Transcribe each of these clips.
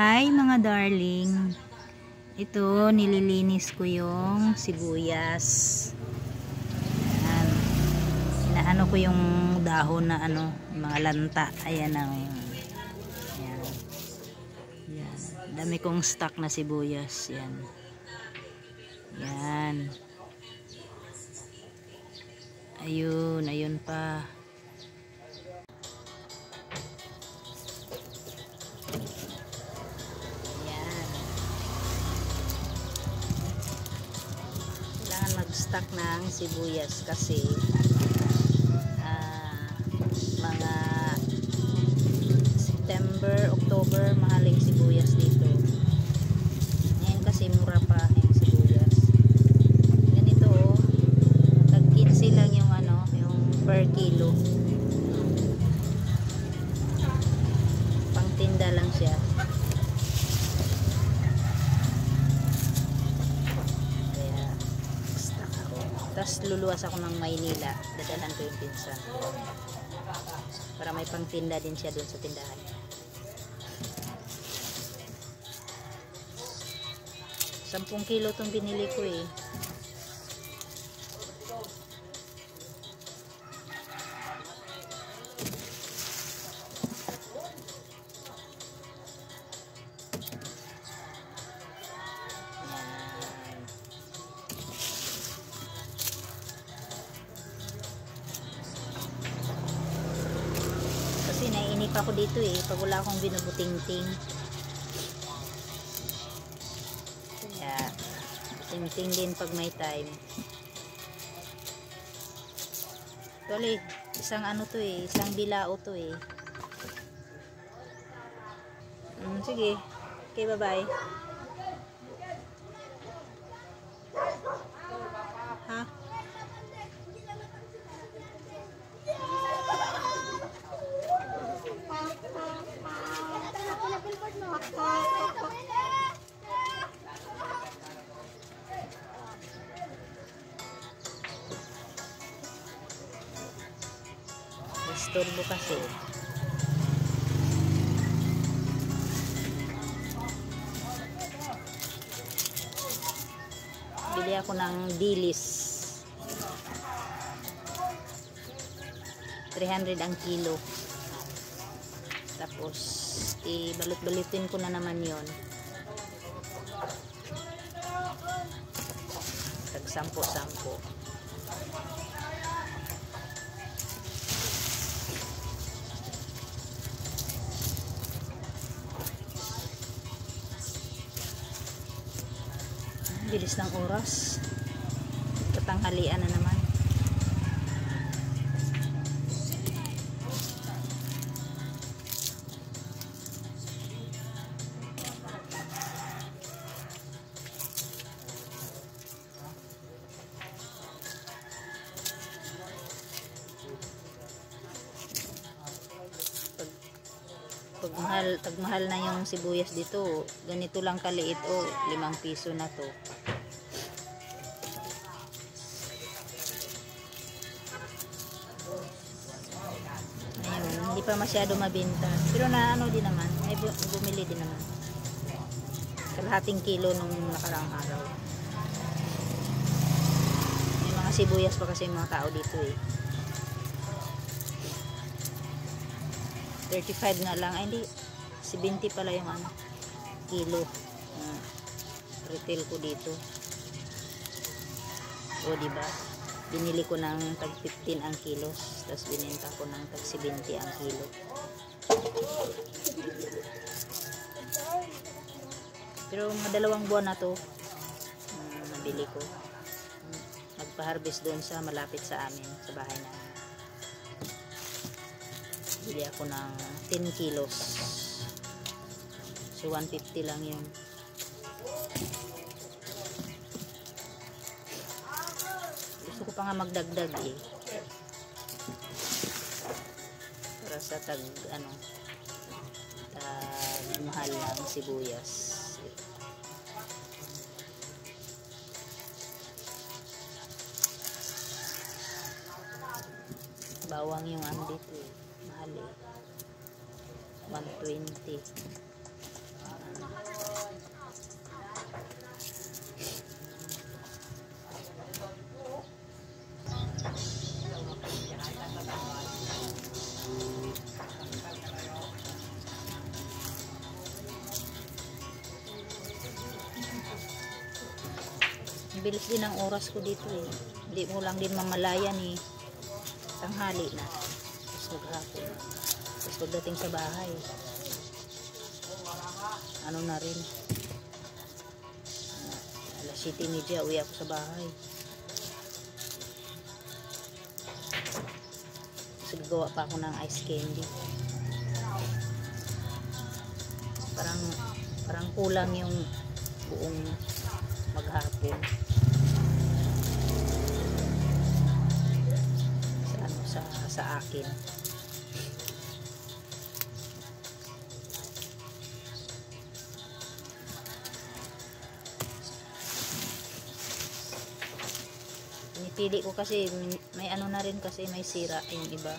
Hi mga darling. Ito, nililinis ko yung sibuyas. Ayan. Inaano ko yung dahon na mga lanta. Ayan na. Ayan. Ayan. Dami kong stock na sibuyas. Ayan. Ayan. Ayun, ayun pa. Mag-stock ng sibuyas kasi mga September, October mahaling sibuyas dito. Ngayon kasi mura pa yung sibuyas. Ganito oh, tag 15 lang yung yung per kilo. Pangtinda lang siya. Tapos luluwas ako ng Maynila, dadalhan ko yung pinsan para may pangtinda din siya doon sa tindahan. 10 kilo itong binili ko eh. Naiinip ako dito eh pag wala akong binubuting-ting. Kaya ting-ting din pag may time. Tuloy, isang to eh, isang bilao to eh. Sige. Okay, bye-bye. Ha? Istorbo kasi. Bili ako ng dilis. 300 ang kilo. Tapos ibalot-balitin ko na naman yon. Tag 10-10. Bilis ng oras. Katanghalian na naman. Pag mahal na yung sibuyas dito, ganito lang kaliit oh, 5 piso na to. Ayun, hindi pa masyado mabenta. Pero na din naman, may bumili din naman. Kalahating kilo nung nakaraang araw. May mga sibuyas pa kasi yung mga tao dito eh. 35 nga lang, ay hindi 70 pala yung kilo. Retail ko dito. O diba? Binili ko ng tag 15 ang kilos, tapos binenta ko ng tag 70 ang kilo. Pero madalawang buwan na to nabili ko. Nagpa-harvest doon sa malapit sa amin, sa bahay namin. Bili ako ng 10 kilos. So 150 lang yun. Gusto ko pa nga magdagdag eh. Para sa tag mahal ng sibuyas. Bawang yung dito eh. Mahal eh. 120. Bilis din ang oras ko dito eh. Hindi mo lang din mamalayan eh. Tanghali na. Tapos maghapon. Tapos pagdating sa bahay, ano na rin. Alas 7:30 uwi ako sa bahay. Tapos gagawa pa ako ng ice candy. Parang kulang yung buong maghapon. Sa akin. Pinipili ko kasi may ano na rin kasi may sira yung iba.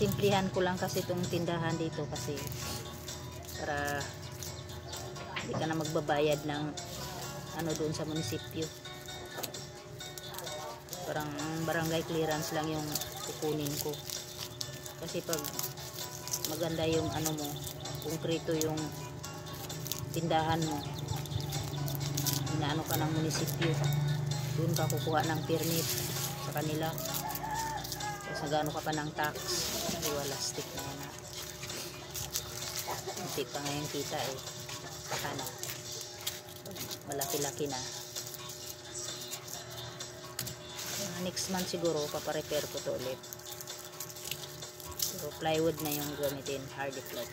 Simplihan ko lang kasi itong tindahan dito kasi para hindi ka na magbabayad ng ano doon sa munisipyo. Parang barangay clearance lang yung kukunin ko. Kasi pag maganda yung ano mo, konkreto yung tindahan mo, inaano ka ng munisipyo, doon ka kukuha ng permit sa kanila. Tapos nagano ka pa ng tax. Walastik na yan. Hindi pa ngayon kita eh. Saka na. Malaki-laki na. Next month siguro paparepair ko to ulit. Pero plywood na yung gamitin. Hardiplex.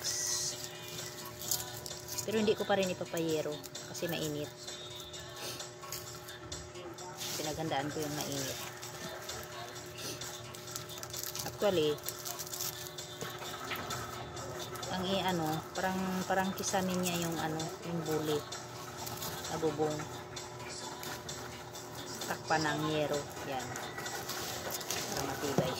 Pero hindi ko pa rin ipapayero kasi mainit. Pinaghandaan ko yung mainit. Actually, ang ano, parang kisamin niya yung ano, yung bulit na bubong. Takpan ng yero, yan. Para matibay.